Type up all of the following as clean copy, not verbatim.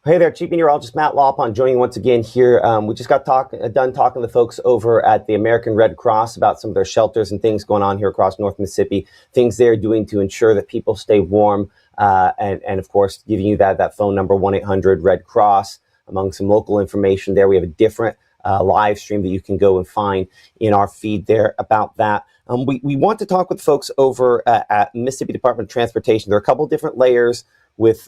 Hey there, Chief Meteorologist Matt Lawpon joining you once again here. We just got done talking to the folks over at the American Red Cross about some of their shelters and things going on here across North Mississippi, things they're doing to ensure that people stay warm, and of course, giving you that phone number, 1-800-RED-CROSS, among some local information there. We have a different live stream that you can go and find in our feed there about that. We want to talk with folks over at Mississippi Department of Transportation. There are a couple different layers with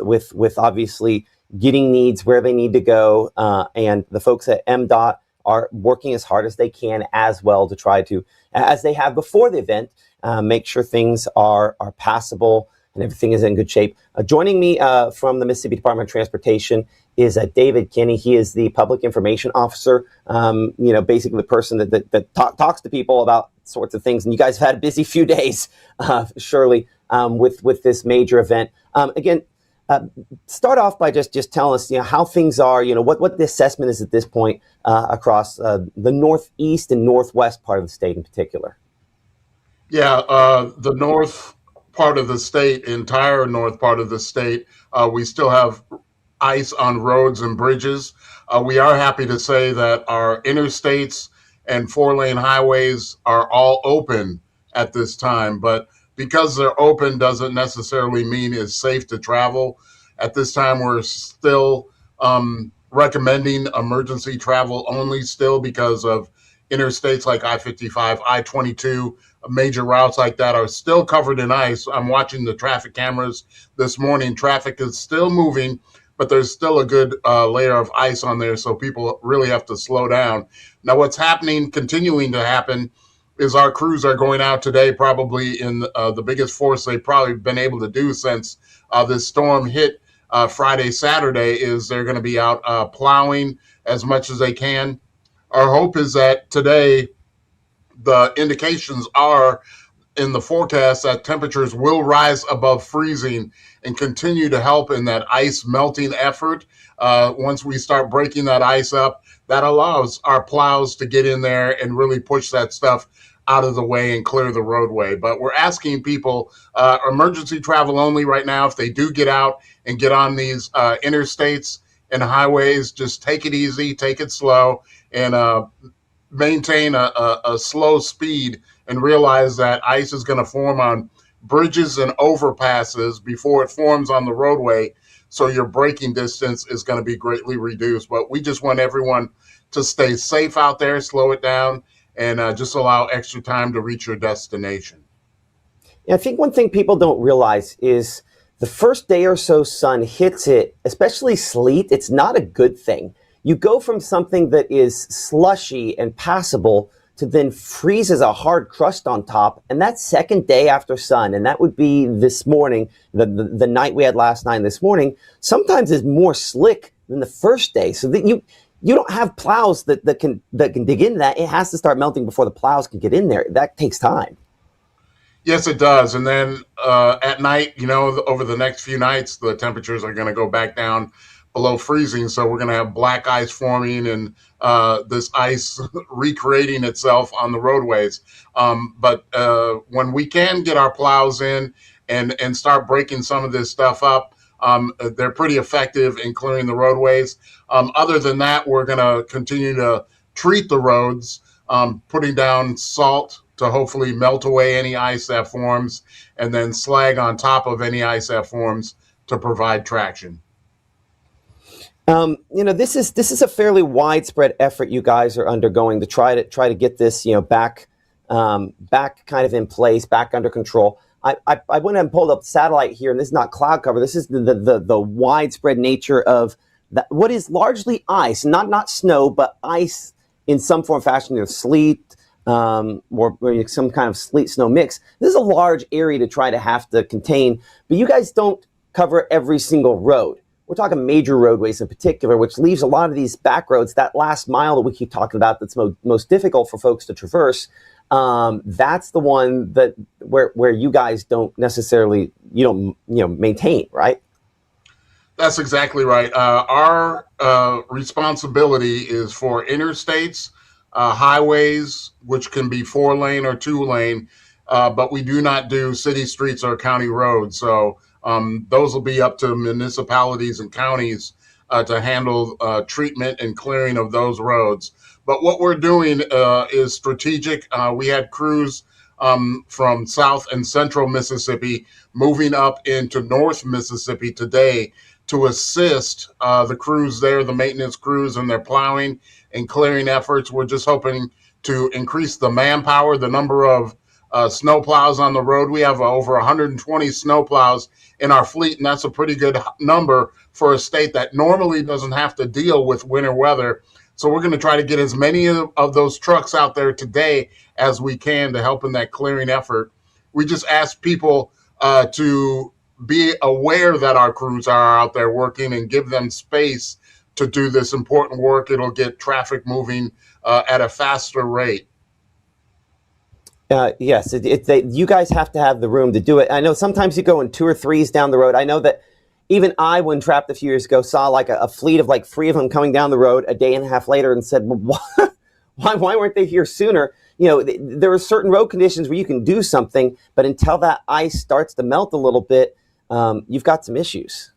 obviously getting needs where they need to go, and the folks at MDOT are working as hard as they can as well to try to, as they have before the event, make sure things are passable and everything is in good shape. Joining me from the Mississippi Department of Transportation is David Kenney. He is the Public Information Officer, basically the person that talks to people about sorts of things. And you guys have had a busy few days, surely, with this major event. Start off by just telling us, how things are, what the assessment is at this point across the northeast and northwest part of the state in particular. Yeah, the north part of the state, entire north part of the state, we still have ice on roads and bridges. We are happy to say that our interstates and four-lane highways are all open at this time, but because they're open doesn't necessarily mean it's safe to travel. At this time, we're still recommending emergency travel only still because of interstates like I-55, I-22, major routes like that are still covered in ice. I'm watching the traffic cameras this morning. Traffic is still moving, but there's still a good layer of ice on there, so people really have to slow down. Now, what's continuing to happen, is our crews are going out today probably in the biggest force they've probably been able to do since this storm hit Friday, Saturday, is they're going to be out plowing as much as they can. Our hope is that today the indications are in the forecast that temperatures will rise above freezing and continue to help in that ice melting effort. Once we start breaking that ice up, that allows our plows to get in there and really push that stuff out of the way and clear the roadway. But we're asking people, emergency travel only right now. If they do get out and get on these interstates and highways, just take it easy, take it slow, and maintain a slow speed, and realize that ice is going to form on bridges and overpasses before it forms on the roadway. So your braking distance is going to be greatly reduced. But we just want everyone to stay safe out there, slow it down, and just allow extra time to reach your destination. Yeah, I think one thing people don't realize is the first day or so sun hits it, especially sleet, it's not a good thing. You go from something that is slushy and passable to then freeze as a hard crust on top. And that second day after sun, and that would be this morning, the night we had last night and this morning, sometimes is more slick than the first day. So that you don't have plows that can dig into that. It has to start melting before the plows can get in there. That takes time. Yes, it does. And then at night, over the next few nights, the temperatures are going to go back down below freezing. So we're going to have black ice forming and this ice recreating itself on the roadways. But when we can get our plows in and start breaking some of this stuff up, they're pretty effective in clearing the roadways. Other than that, we're going to continue to treat the roads, putting down salt to hopefully melt away any ice that forms, and then slag on top of any ice that forms to provide traction. This is a fairly widespread effort you guys are undergoing to try to get this, back kind of in place, back under control. I went and pulled up satellite here, and this is not cloud cover. This is the widespread nature of what is largely ice, not snow, but ice in some form or fashion, either sleet or some kind of sleet snow mix. This is a large area to try to have to contain, but you guys don't cover every single road. We're talking major roadways in particular, which leaves a lot of these back roads, that last mile that we keep talking about that's most difficult for folks to traverse. That's the one that where you guys don't necessarily maintain, right? That's exactly right. Our responsibility is for interstates, highways, which can be 4-lane or 2-lane, but we do not do city streets or county roads. So those will be up to municipalities and counties to handle treatment and clearing of those roads. But what we're doing is strategic. We had crews from South and Central Mississippi moving up into North Mississippi today to assist the crews there, the maintenance crews, and their plowing and clearing efforts. We're just hoping to increase the manpower, the number of snow plows on the road. We have over 120 snow plows in our fleet, and that's a pretty good number for a state that normally doesn't have to deal with winter weather. So we're going to try to get as many of those trucks out there today as we can to help in that clearing effort. We just ask people to be aware that our crews are out there working and give them space to do this important work. It'll get traffic moving at a faster rate. Yes, you guys have to have the room to do it. I know sometimes you go in 2 or 3s down the road. I know that even I, when trapped a few years ago, saw like a fleet of like 3 of them coming down the road a day and a half later and said, well, why weren't they here sooner? You know, there are certain road conditions where you can do something, but until that ice starts to melt a little bit, you've got some issues.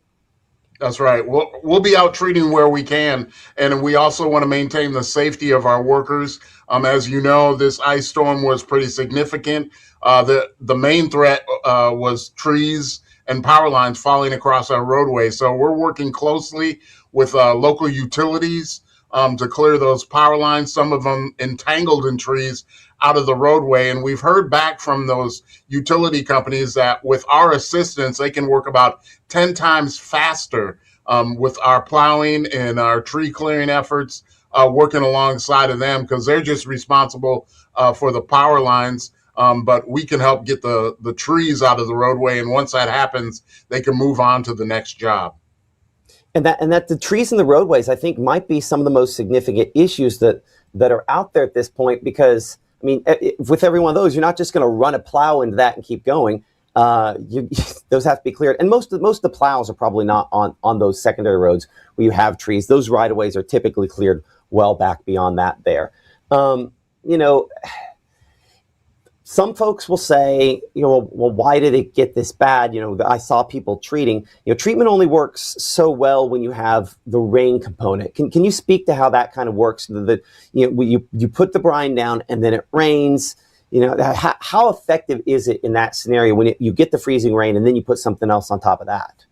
That's right. We'll be out treating where we can, and we also want to maintain the safety of our workers. As you know, this ice storm was pretty significant. The main threat was trees and power lines falling across our roadway. So we're working closely with local utilities to clear those power lines, some of them entangled in trees, out of the roadway. And we've heard back from those utility companies that with our assistance, they can work about 10 times faster with our plowing and our tree clearing efforts, working alongside of them, because they're just responsible for the power lines. But we can help get the trees out of the roadway. And once that happens, they can move on to the next job. And that the trees in the roadways, I think, might be some of the most significant issues that are out there at this point, because I mean, with every one of those, you're not just going to run a plow into that and keep going. Those have to be cleared. And most of the plows are probably not on those secondary roads where you have trees. Those right-of-ways are typically cleared well back beyond that there. You know, some folks will say, you know, well, why did it get this bad? You know, I saw people treating. You know, treatment only works so well when you have the rain component. Can you speak to how that kind of works? That you know, you put the brine down and then it rains. You know, how effective is it in that scenario when you get the freezing rain and then you put something else on top of that?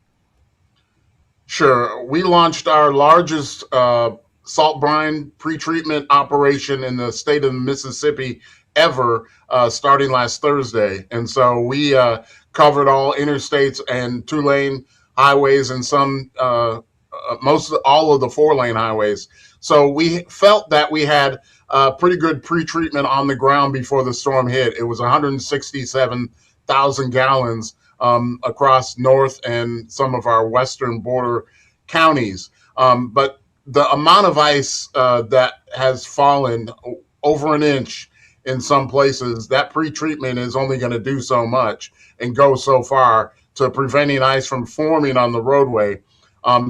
Sure. We launched our largest salt brine pretreatment operation in the state of Mississippi ever, starting last Thursday. And so we covered all interstates and 2-lane highways and some, most of all of the 4-lane highways. So we felt that we had pretty good pretreatment on the ground before the storm hit. It was 167,000 gallons across north and some of our western border counties. But the amount of ice that has fallen over an inch in some places, that pretreatment is only going to do so much and go so far to preventing ice from forming on the roadway.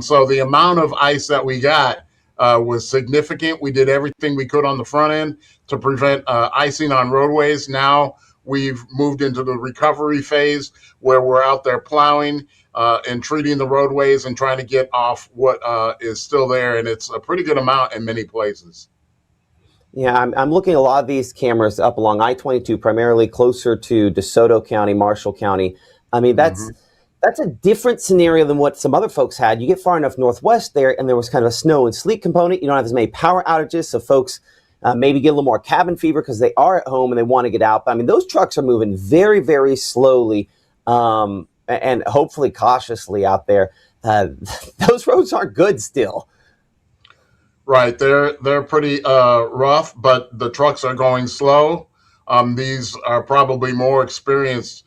So the amount of ice that we got was significant. We did everything we could on the front end to prevent icing on roadways. Now we've moved into the recovery phase where we're out there plowing and treating the roadways and trying to get off what is still there. And it's a pretty good amount in many places. Yeah, I'm looking at a lot of these cameras up along I-22, primarily closer to DeSoto County, Marshall County. I mean, that's a different scenario than what some other folks had. You get far enough northwest there, and there was kind of a snow and sleet component. You don't have as many power outages, so folks maybe get a little more cabin fever because they are at home and they want to get out. But I mean, those trucks are moving very, very slowly and hopefully cautiously out there. Those roads aren't good still. Right, they're pretty rough, but the trucks are going slow. These are probably more experienced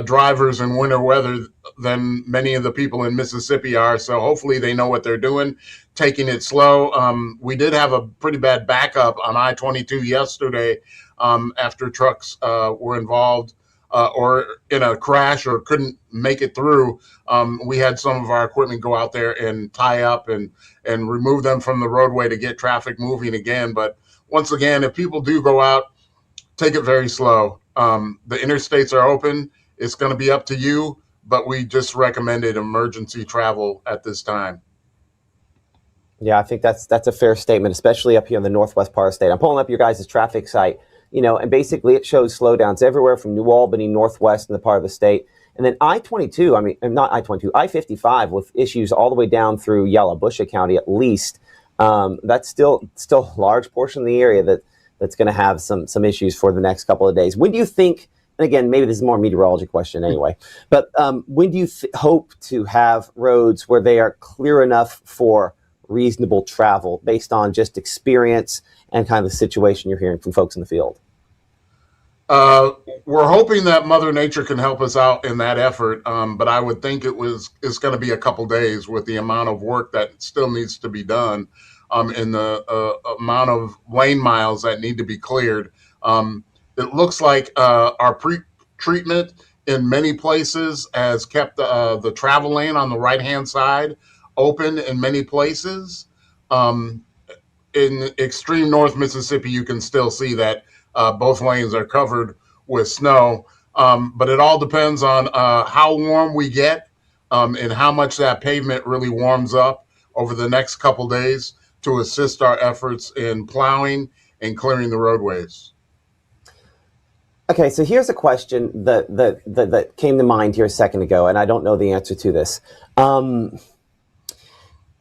drivers in winter weather than many of the people in Mississippi are. So hopefully they know what they're doing, taking it slow. We did have a pretty bad backup on I-22 yesterday after trucks were involved or in a crash or couldn't make it through. We had some of our equipment go out there and tie up and remove them from the roadway to get traffic moving again. But once again, if people do go out, take it very slow. The interstates are open. It's going to be up to you, but we just recommended emergency travel at this time. Yeah, I think that's a fair statement, especially up here in the northwest part of the state. I'm pulling up your guys' traffic site, and basically it shows slowdowns everywhere from New Albany northwest in the part of the state. And then I-22, I mean, not I-22, I-55 with issues all the way down through Yalobusha County at least. That's still a large portion of the area that's going to have some issues for the next couple of days. When do you think, and again, maybe this is more a meteorology question anyway, but when do you hope to have roads where they are clear enough for reasonable travel based on just experience and kind of the situation you're hearing from folks in the field? Uh, we're hoping that Mother Nature can help us out in that effort, but I would think it's going to be a couple days with the amount of work that still needs to be done, and the amount of lane miles that need to be cleared. It looks like our pre-treatment in many places has kept the travel lane on the right-hand side open in many places. Um, in extreme North Mississippi, you can still see that both lanes are covered with snow. But it all depends on how warm we get, and how much that pavement really warms up over the next couple days to assist our efforts in plowing and clearing the roadways. Okay, so here's a question that came to mind here a second ago, and I don't know the answer to this.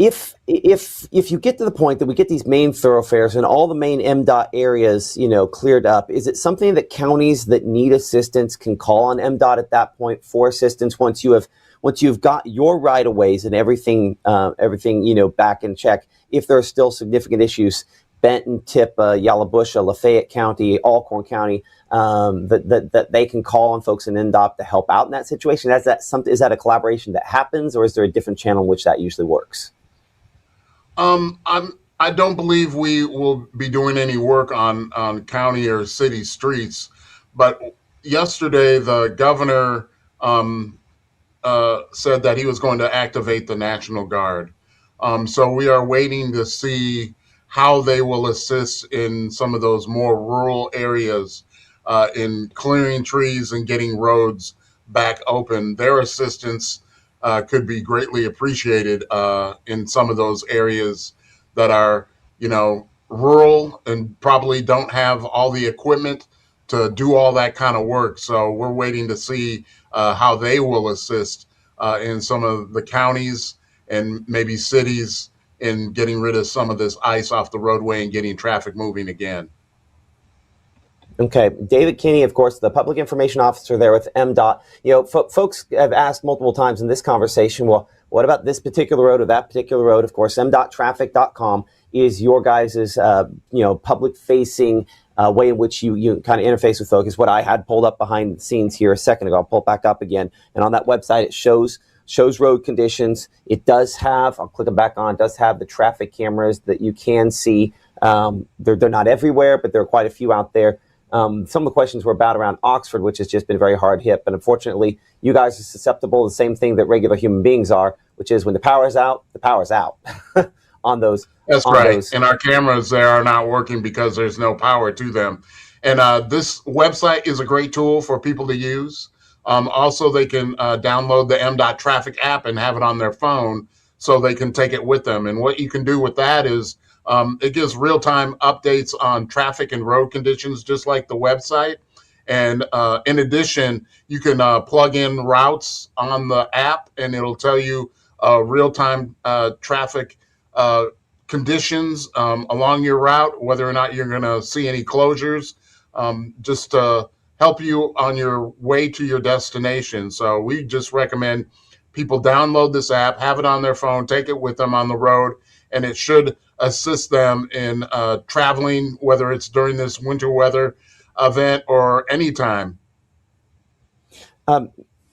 If you get to the point that we get these main thoroughfares and all the main MDOT areas, cleared up, is it something that counties that need assistance can call on MDOT at that point for assistance once you've got your right of ways and everything back in check? If there are still significant issues, Benton, Tippah, Yalobusha, Lafayette County, Alcorn County, that they can call on folks in MDOT to help out in that situation. Is that a collaboration that happens, or is there a different channel in which that usually works? I don't believe we will be doing any work on county or city streets, but yesterday the governor said that he was going to activate the National Guard. So we are waiting to see how they will assist in some of those more rural areas, in clearing trees and getting roads back open. Their assistance could be greatly appreciated in some of those areas that are, rural and probably don't have all the equipment to do all that kind of work. So we're waiting to see how they will assist in some of the counties and maybe cities in getting rid of some of this ice off the roadway and getting traffic moving again. Okay, David Kenney, of course, the public information officer there with MDOT. Folks have asked multiple times in this conversation, well, what about this particular road or that particular road? Of course, mdottraffic.com is your guys' public-facing way in which you kind of interface with folks. Is what I had pulled up behind the scenes here a second ago. I'll pull it back up again. And on that website, it shows road conditions. It does have, I'll click it back on, it does have the traffic cameras that you can see. They're not everywhere, but there are quite a few out there. Some of the questions were about around Oxford, which has just been very hard hit. But unfortunately, you guys are susceptible to the same thing that regular human beings are, which is when the power is out, the power is out on those. That's right. And our cameras there are not working because there's no power to them. And this website is a great tool for people to use. Also, they can download the MDOT traffic app and have it on their phone so they can take it with them. And what you can do with that is it gives real-time updates on traffic and road conditions, just like the website. And in addition, you can plug in routes on the app, and it'll tell you real-time traffic conditions along your route, whether or not you're going to see any closures, just to help you on your way to your destination. So we just recommend people download this app, have it on their phone, take it with them on the road, and it should assist them in traveling, whether it's during this winter weather event or anytime.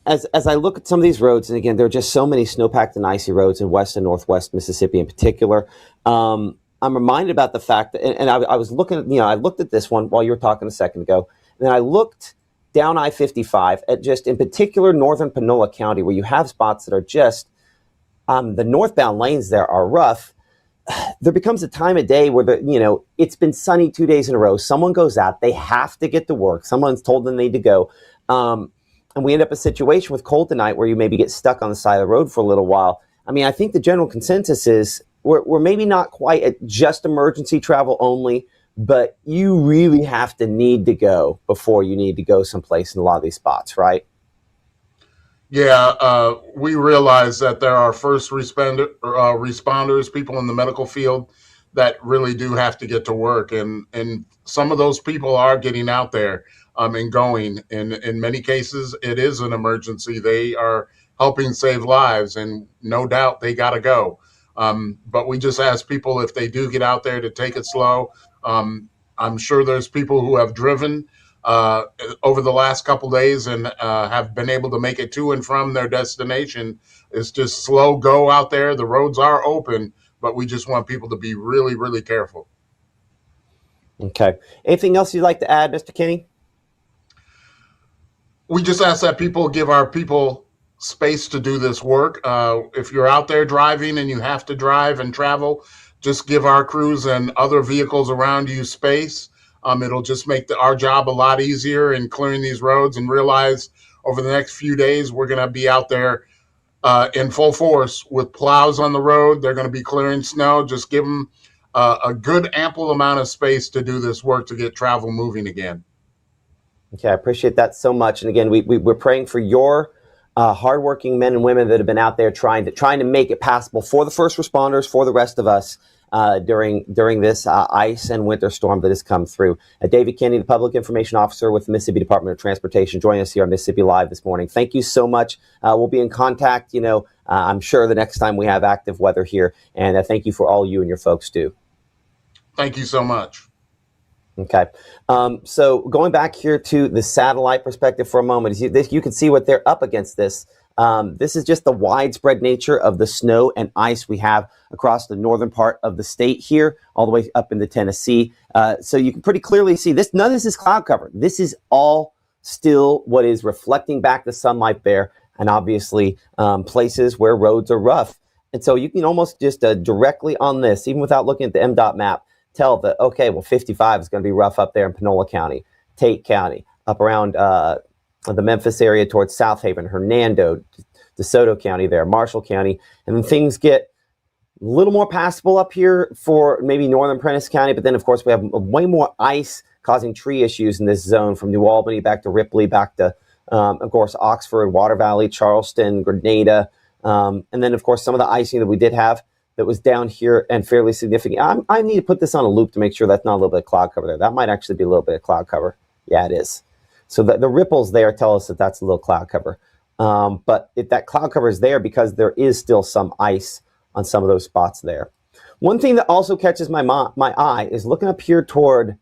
As I look at some of these roads, and again, there are just so many snowpacked and icy roads in west and northwest Mississippi in particular. I'm reminded about the fact that, and I was looking at, I looked at this one while you were talking a second ago, and then I looked down I-55 at just in particular northern Panola County, where you have spots that are just, the northbound lanes there are rough. There becomes a time of day where it's been sunny 2 days in a row. Someone goes out, they have to get to work. Someone's told them they need to go. And we end up in a situation with cold tonight where you maybe get stuck on the side of the road for a little while. I mean, I think the general consensus is we're maybe not quite at just emergency travel only, but you really have to need to go before you need to go someplace in a lot of these spots, right? Yeah, we realize that there are responders, people in the medical field that really do have to get to work, and some of those people are getting out there and going. And in many cases, it is an emergency. They are helping save lives, and no doubt they got to go. But we just ask people if they do get out there to take it slow. I'm sure there's people who have driven uh, over the last couple days and have been able to make it to and from their destination. It's just slow go out there. The roads are open, but we just want people to be really, really careful. Okay. Anything else you'd like to add, Mr. Kenney? We just ask that people give our people space to do this work. If you're out there driving and you have to drive and travel, just give our crews and other vehicles around you space. It'll just make our job a lot easier in clearing these roads, and realize over the next few days, we're going to be out there in full force with plows on the road. They're going to be clearing snow. Just give them a good, ample amount of space to do this work to get travel moving again. Okay, I appreciate that so much. And again, we're praying for your hardworking men and women that have been out there trying to make it passable for the first responders, for the rest of us during this ice and winter storm that has come through. David Kenney, the Public Information Officer with the Mississippi Department of Transportation, joining us here on Mississippi Live this morning. Thank you so much. We'll be in contact, I'm sure the next time we have active weather here. And thank you for all you and your folks do. Thank you so much. Okay. So going back here to the satellite perspective for a moment, you can see what they're up against this. This is just the widespread nature of the snow and ice we have across the northern part of the state here, all the way up into Tennessee. So you can pretty clearly see this. None of this is cloud cover. This is all still what is reflecting back the sunlight there, and obviously places where roads are rough. And so you can almost just directly on this, even without looking at the MDOT map, tell that, okay, well, 55 is going to be rough up there in Panola County, Tate County, up around the Memphis area towards South Haven, Hernando, DeSoto County there, Marshall County. And then things get a little more passable up here for maybe northern Prentiss County. But then, of course, we have way more ice causing tree issues in this zone from New Albany back to Ripley, back to, of course, Oxford, Water Valley, Charleston, Grenada. And then, of course, some of the icing that we did have that was down here and fairly significant. I need to put this on a loop to make sure that's not a little bit of cloud cover there. That might actually be a little bit of cloud cover. Yeah, it is. So the ripples there tell us that that's a little cloud cover. But that cloud cover is there because there is still some ice on some of those spots there. One thing that also catches my eye is looking up here toward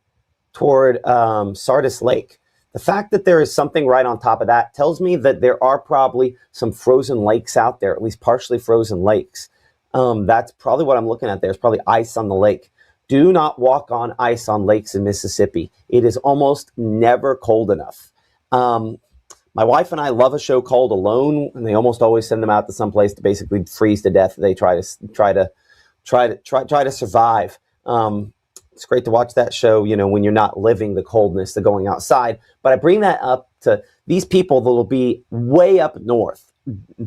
Sardis Lake. The fact that there is something right on top of that tells me that there are probably some frozen lakes out there, at least partially frozen lakes. That's probably what I'm looking at. There's probably ice on the lake. Do not walk on ice on lakes in Mississippi. It is almost never cold enough. My wife and I love a show called Alone, and they almost always send them out to someplace to basically freeze to death. They try to survive. It's great to watch that show, when you're not living the coldness of going outside. But I bring that up to these people that will be way up north,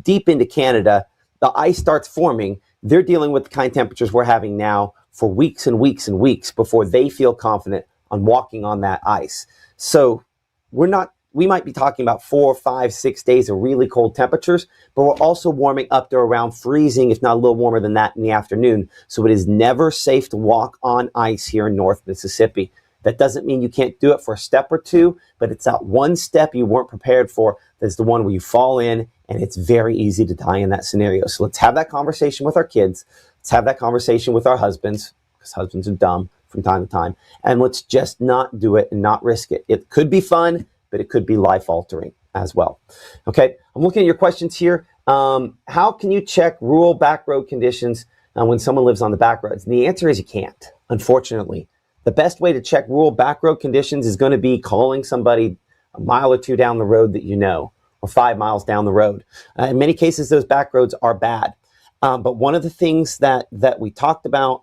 deep into Canada. The ice starts forming. They're dealing with the kind of temperatures we're having now for weeks and weeks and weeks before they feel confident on walking on that ice. So we might be talking about 4, 5, 6 days of really cold temperatures, but we're also warming up to around freezing, if not a little warmer than that in the afternoon. So it is never safe to walk on ice here in North Mississippi. That doesn't mean you can't do it for a step or two, but it's that one step you weren't prepared for that's the one where you fall in, and it's very easy to die in that scenario. So let's have that conversation with our kids. Let's have that conversation with our husbands, because husbands are dumb from time to time. And let's just not do it and not risk it. It could be fun, but it could be life-altering as well. Okay, I'm looking at your questions here. How can you check rural back road conditions when someone lives on the back roads? And the answer is you can't, unfortunately. The best way to check rural back road conditions is going to be calling somebody a mile or two down the road that you know, or 5 miles down the road. In many cases, those back roads are bad. But one of the things that we talked about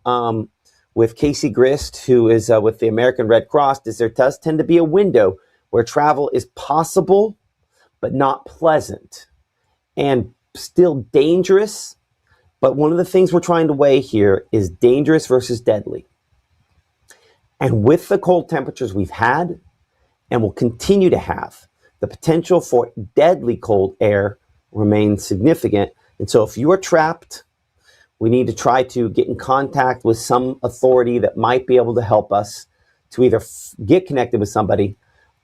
with Casey Grist, who is with the American Red Cross, is there does tend to be a window where travel is possible, but not pleasant, and still dangerous, But one of the things we're trying to weigh here is dangerous versus deadly. And with the cold temperatures we've had and will continue to have, the potential for deadly cold air remains significant. And so if you are trapped, we need to try to get in contact with some authority that might be able to help us to either get connected with somebody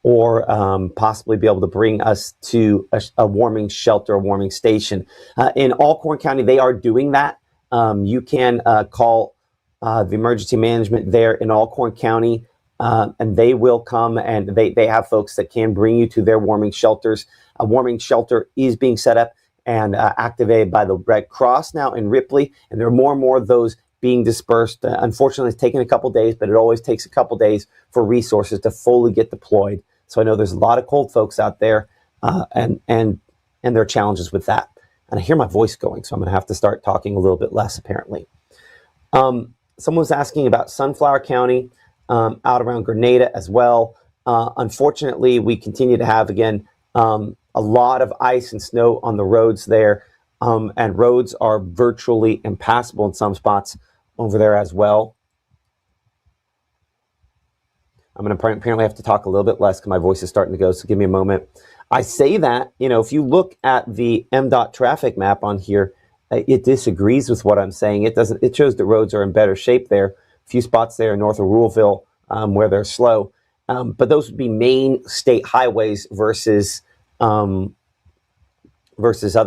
or possibly be able to bring us to a warming shelter, a warming station. In Alcorn County, they are doing that. You can call the emergency management there in Alcorn County, and they will come, and they have folks that can bring you to their warming shelters. A warming shelter is being set up and activated by the Red Cross now in Ripley, and there are more and more of those being dispersed. Unfortunately, it's taken a couple days, but it always takes a couple days for resources to fully get deployed. So I know there's a lot of cold folks out there, and there are challenges with that. And I hear my voice going, so I'm going to have to start talking a little bit less, apparently. Someone was asking about Sunflower County, out around Grenada as well. Unfortunately, we continue to have, again, a lot of ice and snow on the roads there, and roads are virtually impassable in some spots over there as well. I'm going to apparently have to talk a little bit less because my voice is starting to go, so give me a moment. I say that, if you look at the MDOT traffic map on here, it disagrees with what I'm saying. It shows the roads are in better shape there. A few spots there north of Ruleville where they're slow. But those would be main state highways versus other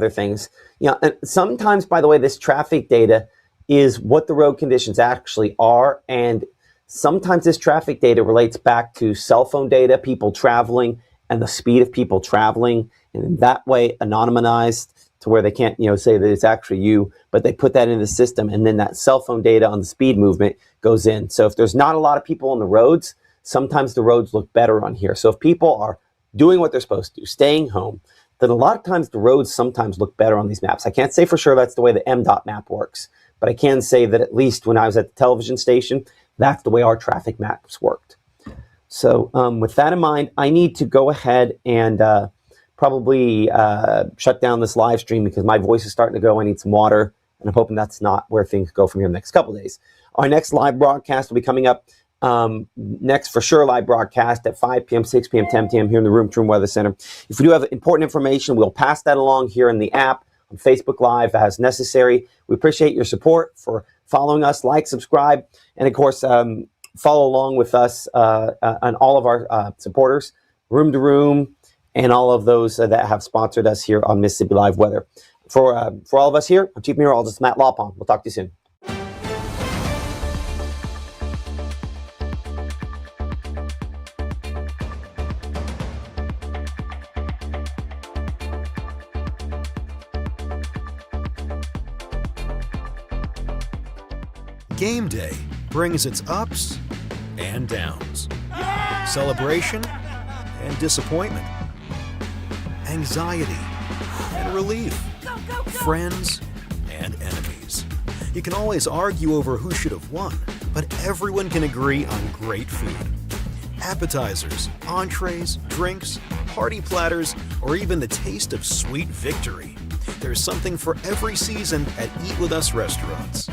things. And sometimes, by the way, this traffic data is what the road conditions actually are. And sometimes this traffic data relates back to cell phone data, people traveling, and the speed of people traveling. And in that way, anonymized to where they can't, say that it's actually you, but they put that in the system. And then that cell phone data on the speed movement goes in. So if there's not a lot of people on the roads, sometimes the roads look better on here. So if people are doing what they're supposed to do, staying home, then a lot of times the roads sometimes look better on these maps. I can't say for sure that's the way the MDOT map works, but I can say that at least when I was at the television station, that's the way our traffic maps worked. So with that in mind, I need to go ahead and probably shut down this live stream because my voice is starting to go. I need some water, and I'm hoping that's not where things go from here in the next couple of days. Our next live broadcast will be coming up next for sure, live broadcast at 5 p.m., 6 p.m., 10 p.m. here in the Room to Room Weather Center. If we do have important information, we'll pass that along here in the app, on Facebook Live as necessary. We appreciate your support for following us, like, subscribe, and of course, follow along with us and all of our supporters, Room to Room, and all of those that have sponsored us here on Mississippi Live Weather. For all of us here, I'm Chief Meteorologist Matt Lawpon. We'll talk to you soon. Game day brings its ups and downs, celebration and disappointment, anxiety and relief, friends and enemies. You can always argue over who should have won, but everyone can agree on great food. Appetizers, entrees, drinks, party platters, or even the taste of sweet victory. There's something for every season at Eat With Us restaurants.